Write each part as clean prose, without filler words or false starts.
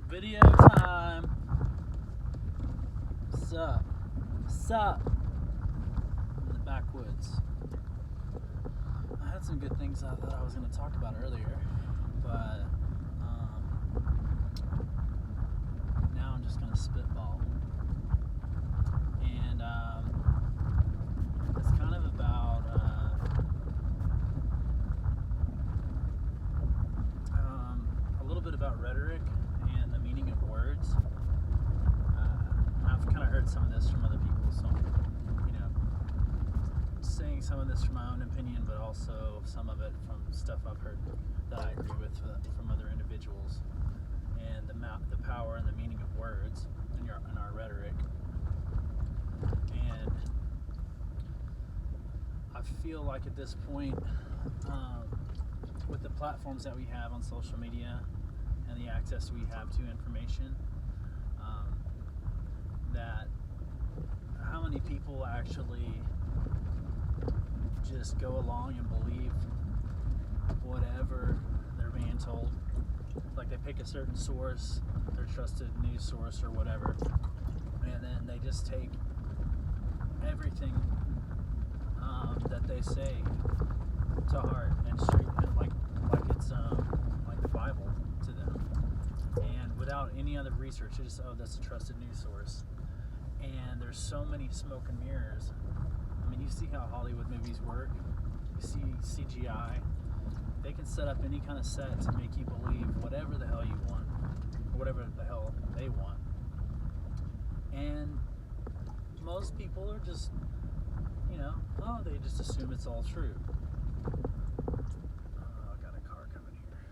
Video time. Sup? In the backwoods. I had some good things I thought I was going to talk about earlier, but now I'm just going to spitball. And it's kind of about a little bit about rhetoric and the meaning of words. I've kind of heard some of this from other people, so I'm, saying some of this from my own opinion, but also some of it from stuff I've heard that I agree with from other individuals, and the power and the meaning of words in our rhetoric. And I feel like at this point, with the platforms that we have on social media and the access we have to information, that how many people actually just go along and believe whatever they're being told. Like they pick a certain source, their trusted news source or whatever, and then they just take everything that they say to heart and straight, and like it's like the Bible to them, and without any other research. They just, that's a trusted news source. And there's so many smoke and mirrors. I mean, you see how Hollywood movies work. You see CGI. They can set up any kind of set to make you believe whatever the hell you want, or whatever the hell they want. And most people are just, they just assume it's all true. Oh, I got a car coming here.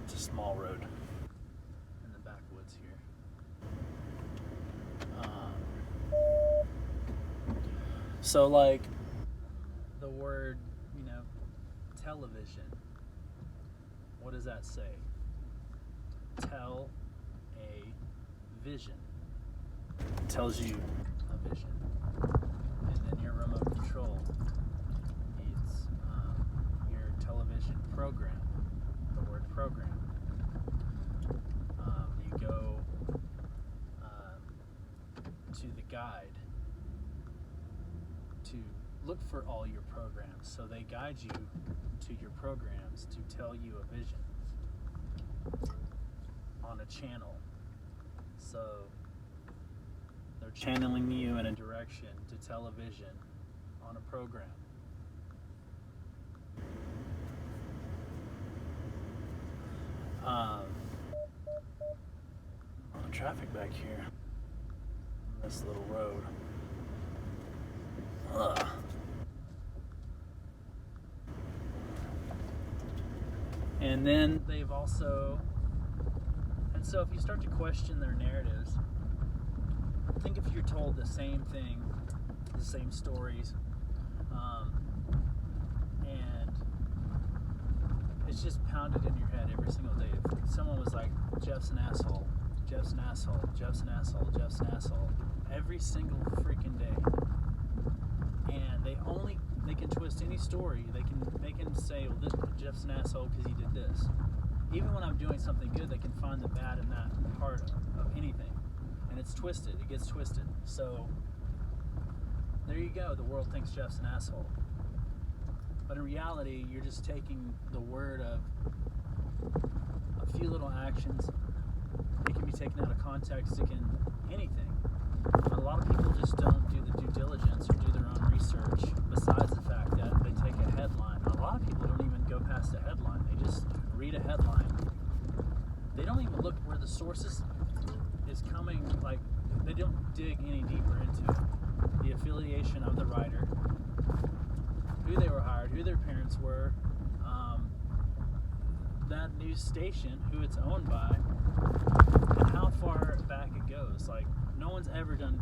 It's a small road in the backwoods here. So like the word, television, what does that say? Tell a vision. It tells you a vision. And then your remote control, it's your television program, the word program. You go to the guide to look for all your programs. So they guide you to your programs to tell you a vision on a channel. So they're channeling you in a direction to tell a vision on a program. Traffic back here on this little road. And then they've also, and so if you start to question their narratives, think if you're told the same thing, the same stories, and it's just pounded in your head every single day. If someone was like, Jeff's an asshole, Jeff's an asshole, Jeff's an asshole, Jeff's an asshole, every single freaking day. And they can twist any story. They can say, well, Jeff's an asshole because he did this. Even when I'm doing something good, they can find the bad in that part of anything. And it's twisted. It gets twisted. So there you go. The world thinks Jeff's an asshole. But in reality, you're just taking the word of a few little actions. It can be taken out of context. It can anything. But a lot of people just don't do the due diligence or do their own research, besides the fact that they take a headline. A lot of people don't even go past the headline. They just read a headline. They don't even look where the source is coming. Like, they don't dig any deeper into it. The affiliation of the writer, who they were hired, who their parents were, that news station, who it's owned by, and how far back it goes. Like, no one's ever done,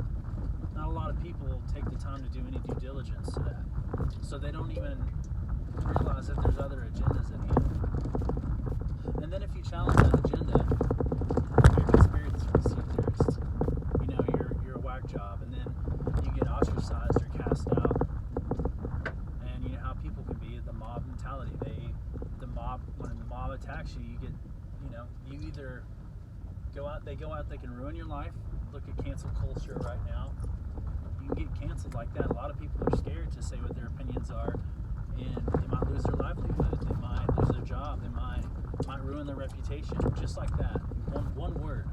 not a lot of people take the time to do any due diligence to that. So they don't even realize that there's other agendas at hand. And then if you challenge that agenda, you're a conspiracy theorist. You're a whack job, and then you get ostracized or cast out. And you know how people can be, the mob mentality. mob attacks you, you get, you either they go out, they can ruin your life. Look at cancel culture right now. You can get canceled like that. A lot of people are scared to say what their opinions are, and they might lose their livelihood. They might lose their job. They might ruin their reputation, just like that. One word,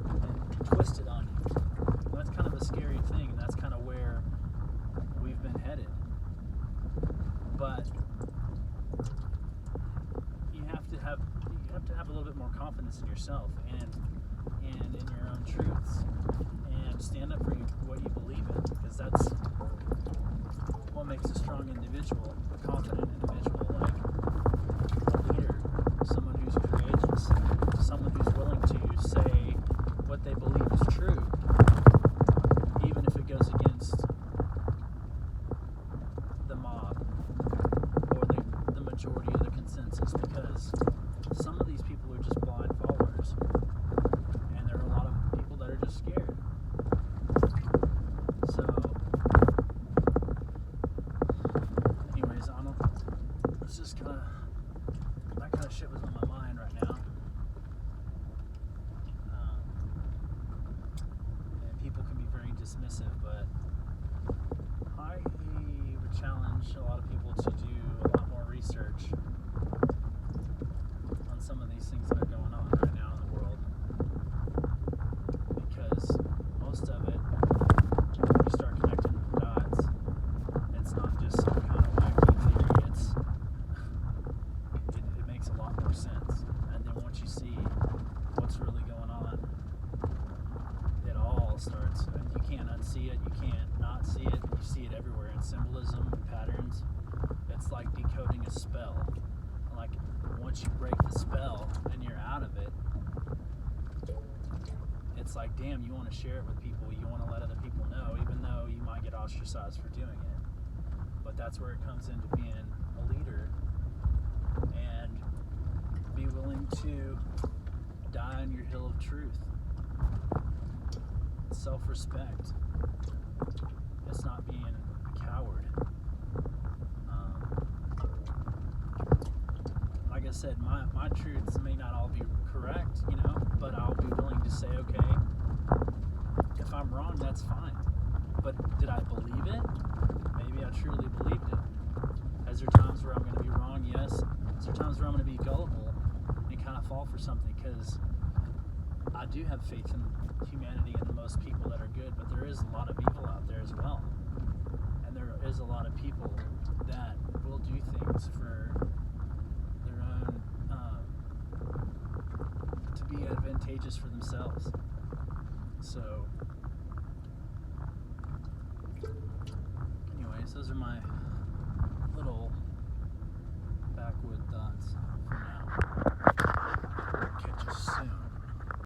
and twist it on you. And that's kind of a scary thing, and that's kind of where we've been headed. But you have to have a little bit more confidence in yourself and in your own truths, and stand up for what you believe in, because that's what makes a strong individual, a confident individual, like a leader, someone who's courageous, someone who's willing to say what they believe is true, even if it goes against the mob or the majority of the consensus, because some of these people are just blind followers, and there are a lot of people that are just scared. So, anyways, it's just kind of, that kind of shit was on my mind right now. And people can be very dismissive, but I would challenge a lot of people to do a lot more research on some of these things that are going on right now in the world, because most of it, when you start connecting the dots, it's not just some kind of wacky theory. It makes a lot more sense. And then once you see what's really going on, it all starts, and you can't unsee it, you can't not see it, you see it everywhere in symbolism, patterns. It's like decoding a spell. Like, once you break the spell and you're out of it, it's like, damn, you want to share it with people, you want to let other people know, even though you might get ostracized for doing it. But that's where it comes into being a leader, and be willing to die on your hill of truth. It's self-respect. It's not being a coward. Like I said, my truths may not all be correct, but I'll be willing to say, okay, if I'm wrong, that's fine. But did I believe it? Maybe I truly believed it. Is there times where I'm going to be wrong? Yes. Is there times where I'm going to be gullible and kind of fall for something? Because I do have faith in humanity and most people that are good, but there is a lot of evil out there as well. And there is a lot of people that will do things for their own, to be advantageous for themselves. So, anyways, those are my